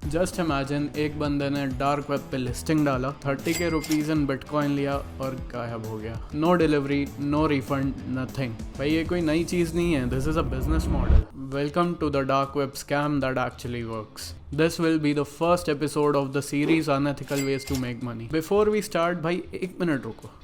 Just imagine एक बंदे ने डार्क वेब पे लिस्टिंग डाला, 30K रुपीज इन बिटकॉइन लिया और गायब हो गया। No delivery, no refund, nothing. भाई ये कोई नई चीज नहीं है, this is a business model. Welcome to the dark web scam that actually works. This will be the first episode of the series Unethical Ways to Make Money. Before we start, भाई एक minute रुको।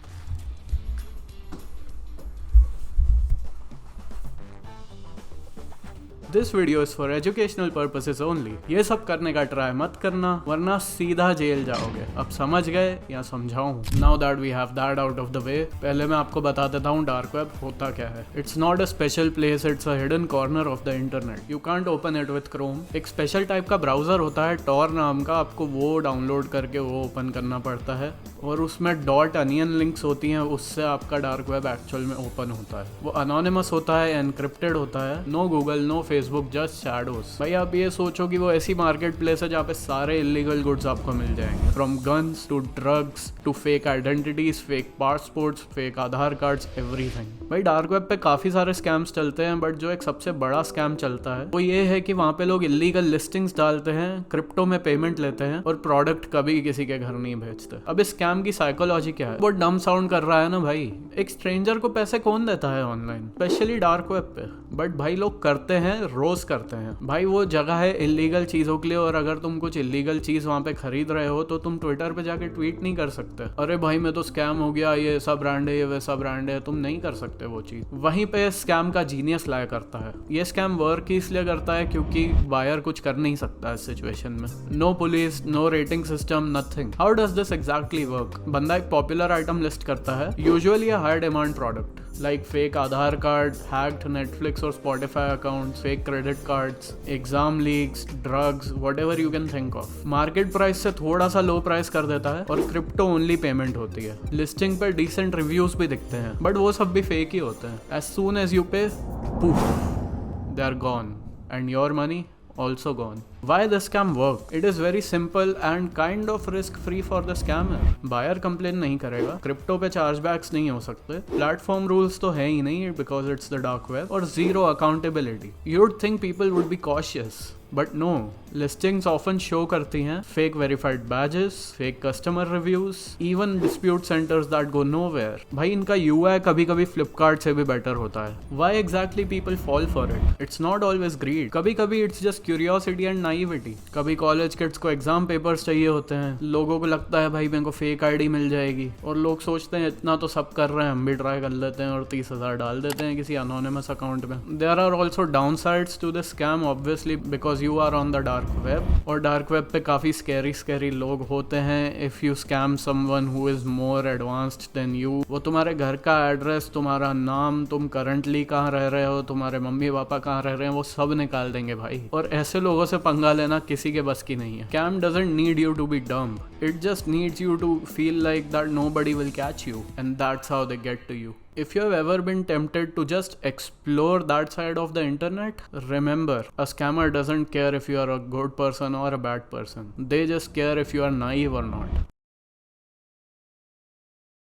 This video is for educational purposes only. ये सब करने का try मत करना वरना सीधा जेल जाओगे। अब समझ गए या समझाऊं? Now that we have that out of the way, पहले मैं आपको बता देता हूँ डार्क वेब होता क्या है। It's not a special place, it's a hidden corner of the internet. You can't open it with Chrome. एक स्पेशल टाइप का ब्राउजर होता है टॉर नाम का, आपको वो डाउनलोड करके वो ओपन करना पड़ता है और उसमें .onion लिंक्स होती हैं, उससे आपका डार्क वेब एक्चुअल में ओपन होता है। वो अनोनिमस होता है, एनक्रिप्टेड होता है। No Google, no Facebook, just shadows. भाई आप ये सोचो कि वो ऐसी मार्केट प्लेस है जहाँ पे सारे इलीगल गुड्स आपको मिल जाएंगे, from guns to drugs to fake identities, fake passports, fake Aadhaar cards, everything. भाई डार्क वेब पे काफी सारे स्कैम्स चलते हैं, बट जो एक सबसे बड़ा स्कैम चलता है वो ये है कि वहाँ पे लोग इलीगल लिस्टिंग्स डालते हैं, क्रिप्टो में पेमेंट लेते हैं और प्रोडक्ट कभी किसी के घर नहीं भेजते। अब इस स्कैम की साइकोलॉजी क्या है? वो डम साउंड कर रहा है ना भाई, एक स्ट्रेंजर को पैसे कौन देता है ऑनलाइन, स्पेशली डार्क वेब पे? बट भाई लोग करते हैं, रोज करते हैं। भाई वो जगह है इलीगल चीजों के लिए, और अगर तुम कुछ इलीगल चीज वहां पे खरीद रहे हो तो तुम ट्विटर पे जाके ट्वीट नहीं कर सकते, अरे भाई मैं तो स्कैम हो गया, ये ऐसा ब्रांड है, ये वैसा ब्रांड है। तुम नहीं कर सकते वो चीज। वहीं पे स्कैम का जीनियस लाया करता है। ये स्कैम वर्क ही इसलिए करता है क्योंकि बायर कुछ कर नहीं सकता इस सिचुएशन में। No police, no rating system, nothing. How does this exactly work? बंदा एक पॉपुलर आइटम लिस्ट करता है, usually a high demand product like fake Aadhaar card, hacked Netflix और Spotify accounts, fake credit cards, exam leaks, drugs, whatever you can think of. Market price से थोड़ा सा लो price कर देता है और क्रिप्टो ओनली पेमेंट होती है। लिस्टिंग पर डिसेंट रिव्यूज भी दिखते हैं, बट वो सब भी फेक ही होते हैं। As soon as you pay, poof, they are gone and your money also gone. Why the scam work? It is very simple and kind of risk free for the scammer. Buyer complain नहीं करेगा, crypto पे चार्जबैक्स नहीं हो सकते, platform rules तो है ही नहीं because it's the dark web, और zero accountability. You'd think people would be cautious, but no. Listings often show करती हैं fake verified badges, fake customer reviews, even dispute centres that go nowhere. भाई इनका UI कभी कभी फ्लिपकार्ट से भी better होता है। Why exactly people fall for it? It's not always greed, कभी कभी it's just curiosity and naivety. कभी कॉलेज किड्स को एग्जाम पेपर्स चाहिए होते हैं, लोगों को लगता है भाई मेरे को फेक आईडी मिल जाएगी, और लोग सोचते हैं इतना तो सब कर रहे हैं, हम भी ट्राई कर लेते हैं और 30,000 डाल देते हैं किसी अनोनिमस अकाउंट में। There are also down sides to this scam obviously, because you are on the dark web, और डार्क वेब पे काफ़ी स्कैरी लोग होते हैं। If you scam someone who is more advanced than you, वो तुम्हारे घर का एड्रेस, तुम्हारा नाम, तुम करंटली कहाँ रह रहे हो, तुम्हारे मम्मी पापा कहाँ रह रहे हैं, वो सब निकाल देंगे भाई। और ऐसे लोगों से पंगा लेना किसी के बस की नहीं है। Scam doesn't need you to be dumb, it just needs you to feel like that nobody will catch you, and that's how they get to you. If you have ever been tempted to just explore that side of the internet, remember, a scammer doesn't care if you are a good person or a bad person. They just care if you are naive or not.